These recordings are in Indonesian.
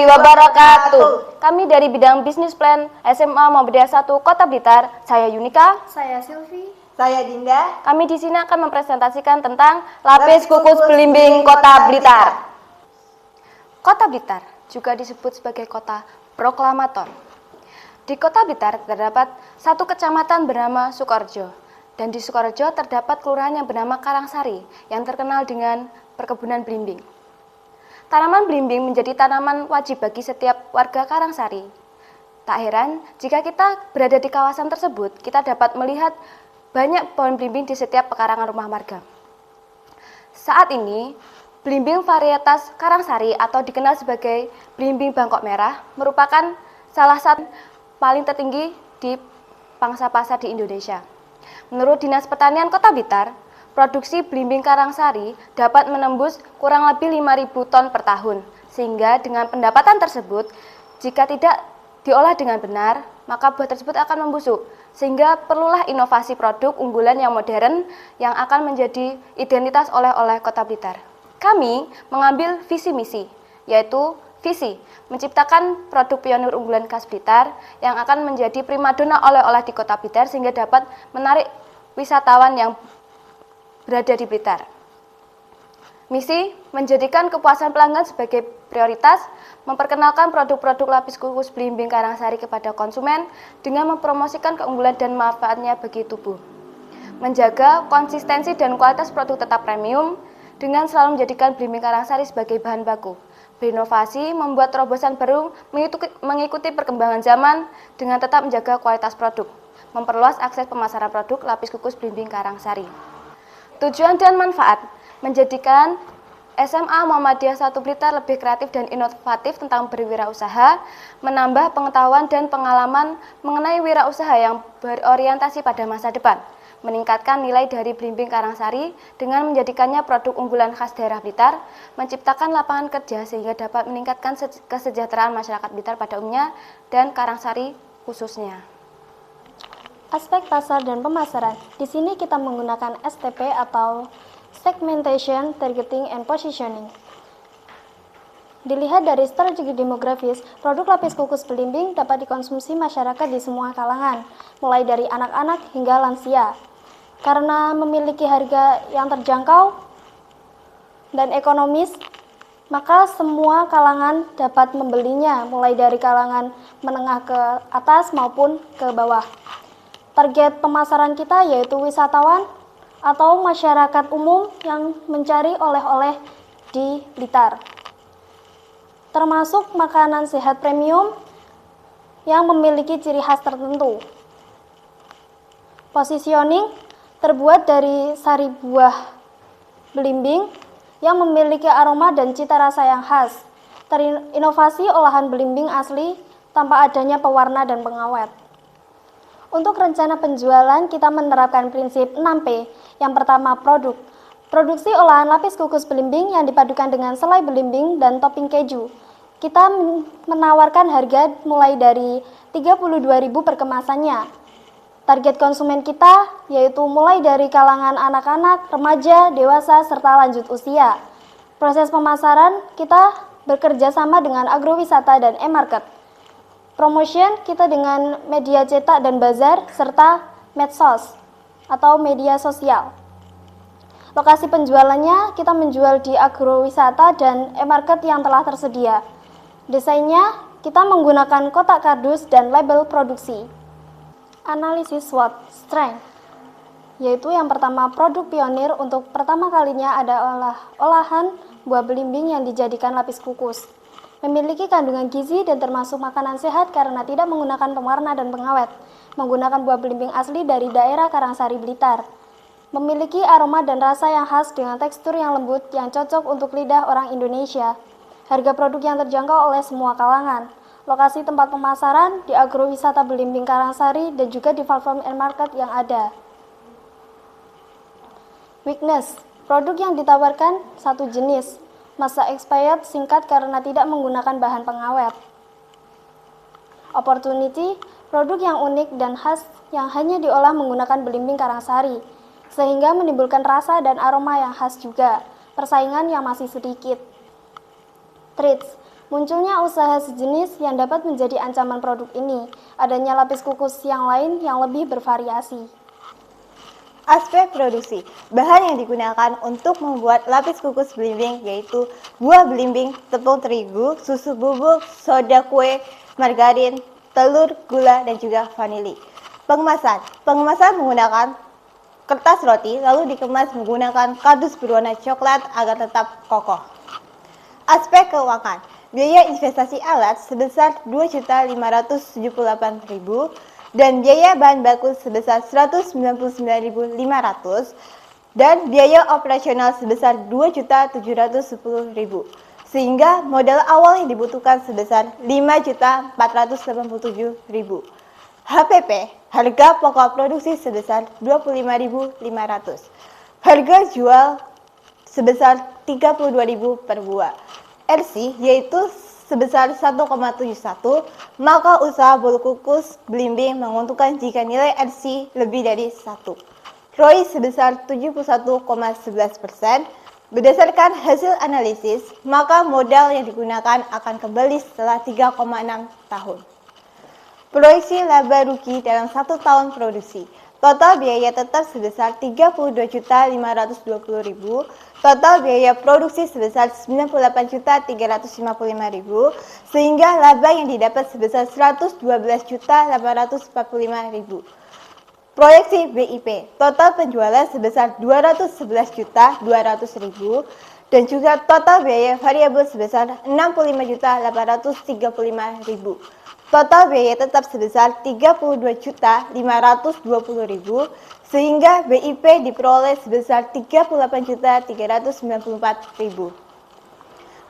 wabarakatuh. Kami dari bidang Business Plan SMA Muhammadiyah 1 Kota Blitar. Saya Yunika. Saya Silvi. Saya Dinda. Kami di sini akan mempresentasikan tentang lapis kukus belimbing Kota Blitar. Kota Blitar juga disebut sebagai kota proklamator. Di Kota Blitar terdapat satu kecamatan bernama Sukorejo, dan di Sukorejo terdapat kelurahan yang bernama Karangsari yang terkenal dengan perkebunan belimbing. Tanaman belimbing menjadi tanaman wajib bagi setiap warga Karangsari. Tak heran jika kita berada di kawasan tersebut, kita dapat melihat banyak pohon belimbing di setiap pekarangan rumah warga. Saat ini, belimbing varietas Karangsari atau dikenal sebagai belimbing Bangkok Merah merupakan salah satu paling tertinggi di pangsa pasar di Indonesia. Menurut Dinas Pertanian Kota Blitar, produksi belimbing Karangsari dapat menembus kurang lebih 5.000 ton per tahun, sehingga dengan pendapatan tersebut, jika tidak diolah dengan benar, maka buah tersebut akan membusuk, sehingga perlulah inovasi produk unggulan yang modern yang akan menjadi identitas oleh-oleh Kota Blitar. Kami mengambil visi misi, yaitu visi menciptakan produk pionir unggulan khas Blitar yang akan menjadi primadona oleh-oleh di Kota Blitar sehingga dapat menarik wisatawan yang berada di Blitar. Misi menjadikan kepuasan pelanggan sebagai prioritas, memperkenalkan produk-produk lapis kukus belimbing Karangsari kepada konsumen dengan mempromosikan keunggulan dan manfaatnya bagi tubuh. Menjaga konsistensi dan kualitas produk tetap premium dengan selalu menjadikan belimbing Karangsari sebagai bahan baku. Berinovasi, membuat terobosan baru mengikuti perkembangan zaman dengan tetap menjaga kualitas produk. Memperluas akses pemasaran produk lapis kukus belimbing Karangsari. Tujuan dan manfaat menjadikan SMA Muhammadiyah 1 Blitar lebih kreatif dan inovatif tentang berwirausaha, menambah pengetahuan dan pengalaman mengenai wirausaha yang berorientasi pada masa depan, meningkatkan nilai dari belimbing Karangsari dengan menjadikannya produk unggulan khas daerah Blitar, menciptakan lapangan kerja sehingga dapat meningkatkan kesejahteraan masyarakat Blitar pada umumnya dan Karangsari khususnya. Aspek pasar dan pemasaran. Di sini kita menggunakan STP atau Segmentation, Targeting, and Positioning. Dilihat dari strategi demografis, produk lapis kukus belimbing dapat dikonsumsi masyarakat di semua kalangan, mulai dari anak-anak hingga lansia. Karena memiliki harga yang terjangkau dan ekonomis, maka semua kalangan dapat membelinya, mulai dari kalangan menengah ke atas maupun ke bawah. Target pemasaran kita yaitu wisatawan atau masyarakat umum yang mencari oleh-oleh di Blitar. Termasuk makanan sehat premium yang memiliki ciri khas tertentu. Positioning terbuat dari sari buah belimbing yang memiliki aroma dan cita rasa yang khas. Terinovasi olahan belimbing asli tanpa adanya pewarna dan pengawet. Untuk rencana penjualan, kita menerapkan prinsip 6P. Yang pertama, produk. Produksi olahan lapis kukus belimbing yang dipadukan dengan selai belimbing dan topping keju. Kita menawarkan harga mulai dari 32.000 per kemasannya. Target konsumen kita yaitu mulai dari kalangan anak-anak, remaja, dewasa, serta lanjut usia. Proses pemasaran kita bekerja sama dengan agrowisata dan e-market. Promotion kita dengan media cetak dan bazar serta medsos atau media sosial. Lokasi penjualannya kita menjual di agrowisata dan e-market yang telah tersedia. Desainnya kita menggunakan kotak kardus dan label produksi. Analisis SWOT strength, yaitu yang pertama produk pionir untuk pertama kalinya adalah olahan buah belimbing yang dijadikan lapis kukus. Memiliki kandungan gizi dan termasuk makanan sehat karena tidak menggunakan pewarna dan pengawet. Menggunakan buah belimbing asli dari daerah Karangsari Blitar. Memiliki aroma dan rasa yang khas dengan tekstur yang lembut yang cocok untuk lidah orang Indonesia. Harga produk yang terjangkau oleh semua kalangan. Lokasi tempat pemasaran di agrowisata belimbing Karangsari dan juga di platform e-market yang ada. Weakness, produk yang ditawarkan satu jenis. Masa expired singkat karena tidak menggunakan bahan pengawet. Opportunity, produk yang unik dan khas yang hanya diolah menggunakan belimbing Karangsari, sehingga menimbulkan rasa dan aroma yang khas juga, persaingan yang masih sedikit. Traits, Munculnya usaha sejenis yang dapat menjadi ancaman produk ini, adanya lapis kukus yang lain yang lebih bervariasi. Aspek produksi, bahan yang digunakan untuk membuat lapis kukus belimbing yaitu buah belimbing, tepung terigu, susu bubuk, soda kue, margarin, telur, gula, dan juga vanili. Pengemasan menggunakan kertas roti lalu dikemas menggunakan kardus berwarna coklat agar tetap kokoh. Aspek keuangan, biaya investasi alat sebesar Rp2.578.000 dan biaya bahan baku sebesar Rp199.500 dan biaya operasional sebesar Rp2.710.000 sehingga modal awal yang dibutuhkan sebesar Rp5.487.000. HPP, harga pokok produksi sebesar Rp25.500. Harga jual sebesar Rp32.000 per buah. RC yaitu sebesar 1,71, maka usaha bolu kukus belimbing menguntungkan jika nilai RC lebih dari 1. ROI sebesar 71,11%. Berdasarkan hasil analisis, maka modal yang digunakan akan kembali setelah 3,6 tahun. Proyeksi laba rugi dalam 1 tahun produksi. Total biaya tetap sebesar Rp32.520.000, total biaya produksi sebesar Rp98.355.000, sehingga laba yang didapat sebesar Rp112.845.000. Proyeksi BIP, total penjualan sebesar Rp211.200.000 dan juga total biaya variabel sebesar Rp65.835.000. Total biaya tetap sebesar Rp32.520.000 sehingga BIP diperoleh sebesar Rp38.394.000.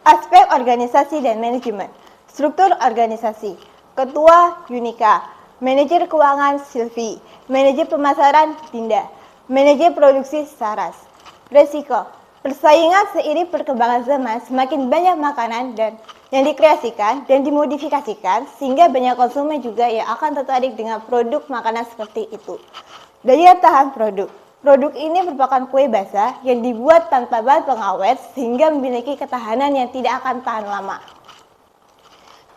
Aspek organisasi dan manajemen. Struktur organisasi. Ketua Yunika, manajer keuangan Silvi, manajer pemasaran Dinda, manajer produksi Saras. Resiko. Persaingan seiring perkembangan zaman, semakin banyak makanan dan yang dikreasikan dan dimodifikasikan sehingga banyak konsumen juga yang akan tertarik dengan produk makanan seperti itu. Daya tahan produk. Produk ini merupakan kue basah yang dibuat tanpa bahan pengawet sehingga memiliki ketahanan yang tidak akan tahan lama.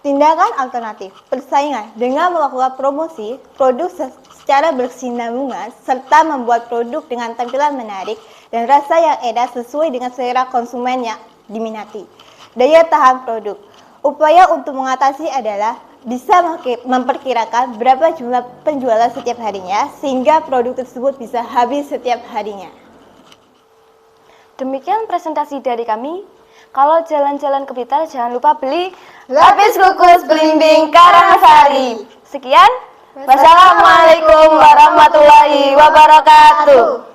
Tindakan alternatif, persaingan dengan melakukan promosi produk secara berkesinambungan serta membuat produk dengan tampilan menarik dan rasa yang enak sesuai dengan selera konsumen yang diminati. Daya tahan produk, upaya untuk mengatasi adalah bisa memperkirakan berapa jumlah penjualan setiap harinya sehingga produk tersebut bisa habis setiap harinya. Demikian presentasi dari kami. Kalau jalan-jalan ke Blitar jangan lupa beli lapis kukus belimbing Karangasari. Sekian. Wassalamualaikum warahmatullahi wabarakatuh.